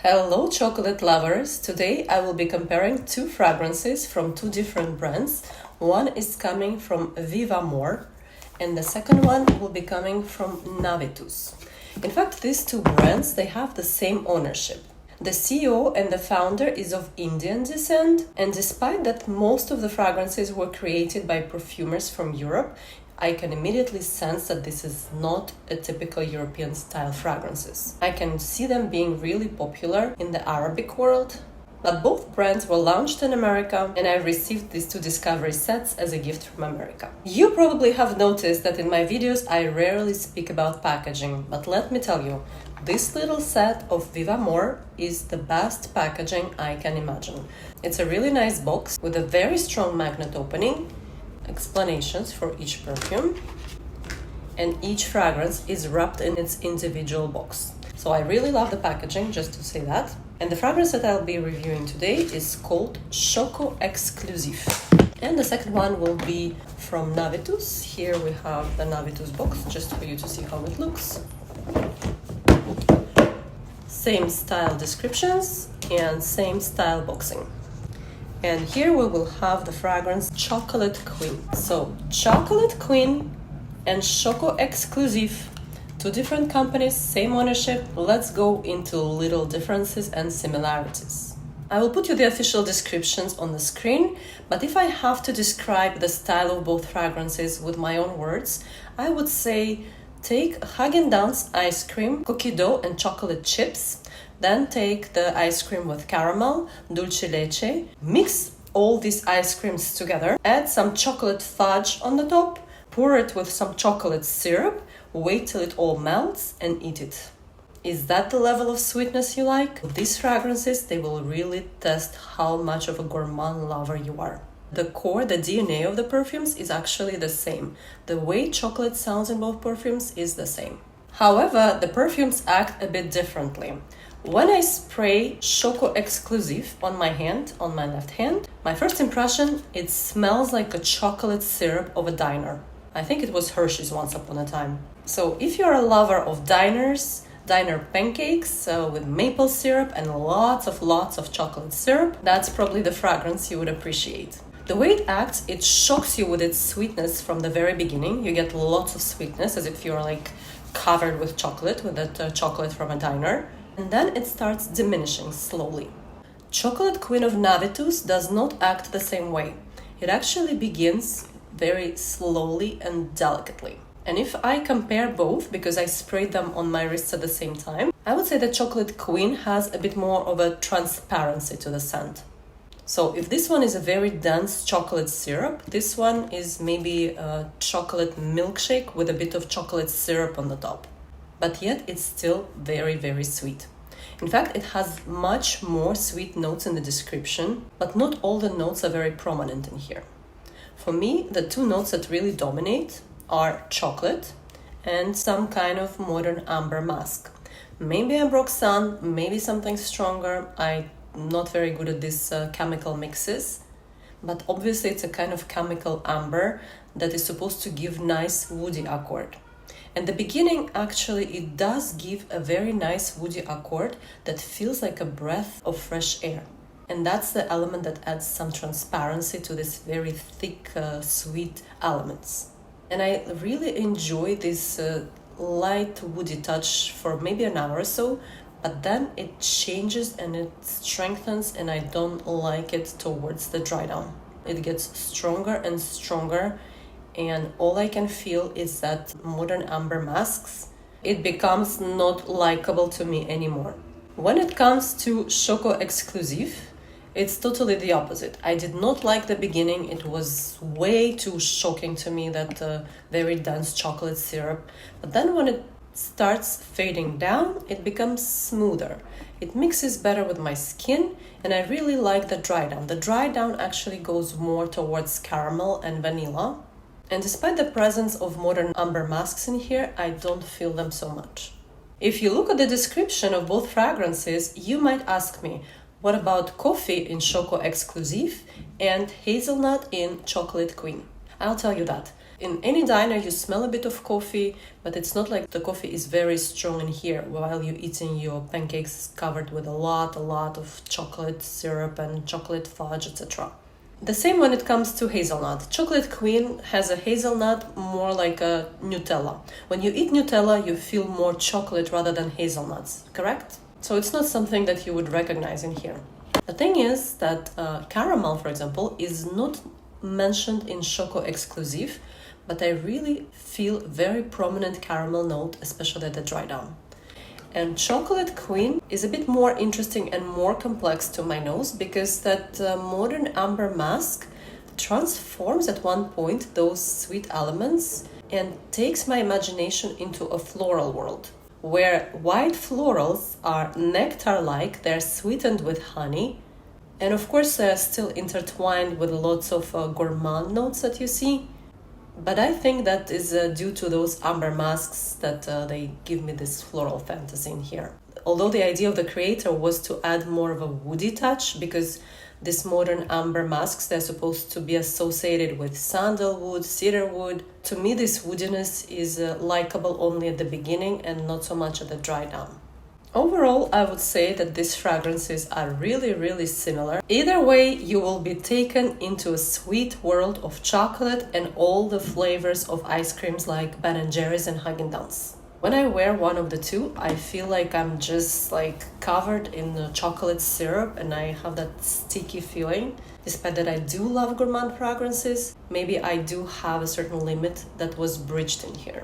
Hello chocolate lovers! Today I will be comparing two fragrances from two different brands. One is coming from Vivamor and the second one will be coming from Navitus. In fact, these two brands, they have the same ownership. The CEO and the founder is of Indian descent, and despite that most of the fragrances were created by perfumers from Europe, I can immediately sense that this is not a typical European style fragrances. I can see them being really popular in the Arabic world, but both brands were launched in America and I received these two discovery sets as a gift from America. You probably have noticed that in my videos I rarely speak about packaging, but let me tell you, this little set of Vivamor is the best packaging I can imagine. It's a really nice box with a very strong magnet opening, explanations for each perfume, and each fragrance is wrapped in its individual box. So I really love the packaging, just to say that. And the fragrance that I'll be reviewing today is called Choco Exclusif. And the second one will be from Navitus. Here we have the Navitus box, just for you to see how it looks. Same style descriptions and same style boxing. And here we will have the fragrance Chocolate Queen. So Chocolate Queen and Choco Exclusif, two different companies, same ownership. Let's go into little differences and similarities. I will put you the official descriptions on the screen, but if I have to describe the style of both fragrances with my own words, I would say take Häagen-Dazs ice cream, cookie dough and chocolate chips. Then take the ice cream with caramel, dulce leche, mix all these ice creams together, add some chocolate fudge on the top, pour it with some chocolate syrup, wait till it all melts and eat it. Is that the level of sweetness you like? With these fragrances, they will really test how much of a gourmand lover you are. The core, the DNA of the perfumes is actually the same. The way chocolate sounds in both perfumes is the same. However, the perfumes act a bit differently. When I spray Choco Exclusif on my hand, on my left hand, my first impression, it smells like a chocolate syrup of a diner. I think it was Hershey's once upon a time. So if you're a lover of diner pancakes with maple syrup and lots of chocolate syrup, that's probably the fragrance you would appreciate. The way it acts, it shocks you with its sweetness from the very beginning. You get lots of sweetness as if you're like covered with chocolate, with that chocolate from a diner. And then it starts diminishing slowly. Chocolate Queen of Navitus does not act the same way. It actually begins very slowly and delicately. And if I compare both, because I sprayed them on my wrists at the same time, I would say that Chocolate Queen has a bit more of a transparency to the scent. So if this one is a very dense chocolate syrup, this one is maybe a chocolate milkshake with a bit of chocolate syrup on the top. But yet it's still very sweet. In fact, it has much more sweet notes in the description, but not all the notes are very prominent in here. For me, the two notes that really dominate are chocolate and some kind of modern amber musk. Maybe a Roxane, maybe something stronger. I'm not very good at these chemical mixes, but obviously it's a kind of chemical amber that is supposed to give nice woody accord. And the beginning, actually, it does give a very nice woody accord that feels like a breath of fresh air. And that's the element that adds some transparency to this very thick, sweet elements. And I really enjoy this light woody touch for maybe an hour or so, but then it changes and it strengthens and I don't like it towards the dry down. It gets stronger and stronger. And all I can feel is that modern amber masks, it becomes not likable to me anymore. When it comes to Choco Exclusif, it's totally the opposite. I did not like the beginning. It was way too shocking to me, that very dense chocolate syrup. But then when it starts fading down, it becomes smoother. It mixes better with my skin and I really like the dry down. The dry down actually goes more towards caramel and vanilla. And despite the presence of modern amber masks in here, I don't feel them so much. If you look at the description of both fragrances, you might ask me, what about coffee in Choco Exclusif and hazelnut in Chocolate Queen? I'll tell you that. In any diner, you smell a bit of coffee, but it's not like the coffee is very strong in here while you're eating your pancakes covered with a lot of chocolate syrup and chocolate fudge, etc. The same when it comes to hazelnut. Chocolate Queen has a hazelnut more like a Nutella. When you eat Nutella, you feel more chocolate rather than hazelnuts, correct? So it's not something that you would recognize in here. The thing is that caramel, for example, is not mentioned in Choco Exclusif, but I really feel very prominent caramel note, especially at the dry down. And Chocolate Queen is a bit more interesting and more complex to my nose because that modern amber mask transforms at one point those sweet elements and takes my imagination into a floral world, where white florals are nectar-like, they're sweetened with honey, and of course they're still intertwined with lots of gourmand notes that you see. But I think that is due to those amber masks that they give me this floral fantasy in here. Although the idea of the creator was to add more of a woody touch, because these modern amber masks, they're supposed to be associated with sandalwood, cedarwood. To me, this woodiness is likable only at the beginning and not so much at the dry down. Overall, I would say that these fragrances are really similar. Either way, you will be taken into a sweet world of chocolate and all the flavors of ice creams like Ben & Jerry's and Haagen-Dazs. When I wear one of the two, I feel like I'm just covered in chocolate syrup and I have that sticky feeling. Despite that I do love gourmand fragrances, maybe I do have a certain limit that was breached in here.